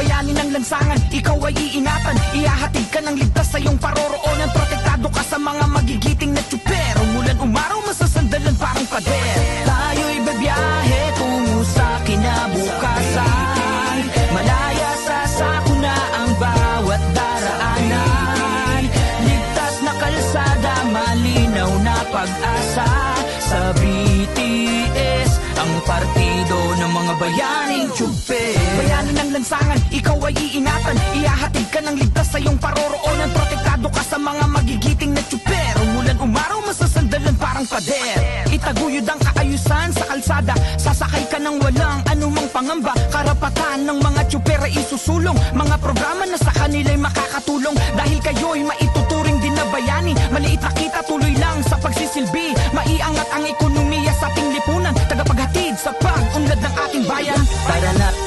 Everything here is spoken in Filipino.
Bayani ng lansangan, ikaw ay iingatan. Ihahatid ka ng ligtas sa iyong paroroonan. Protektado ka sa mga magigiting na tsuper. Umulan umaraw, masasandalan parang pader. Tayo'y babiyahe tungo sa kinabukasan. Malaya sa sakuna ang bawat daraanan. Ligtas na kalsada, malinaw na pag-asa. Sa BTS, ang partido ng mga bayaning tsuper. Bayani ng lansangan, ikaw ay iingatan. Ihahatid ka ng ligtas sa iyong paroroonan. Protektado ka sa mga magigiting na tsuper. Umulan umaraw, masasandalan parang pader. Itaguyod ang kaayusan sa kalsada. Sasakay ka ng walang anumang pangamba. Karapatan ng mga tsuper ay isusulong. Mga programa na sa kanila'y makakatulong. Dahil kayo'y maituturing din na bayani. Maliit na kita, tuloy lang sa pagsisilbi. Maiangat ang ekonomiya sa ating lipunan. Tagapaghatid sa pag-unlad ng ating bayan. Tara na.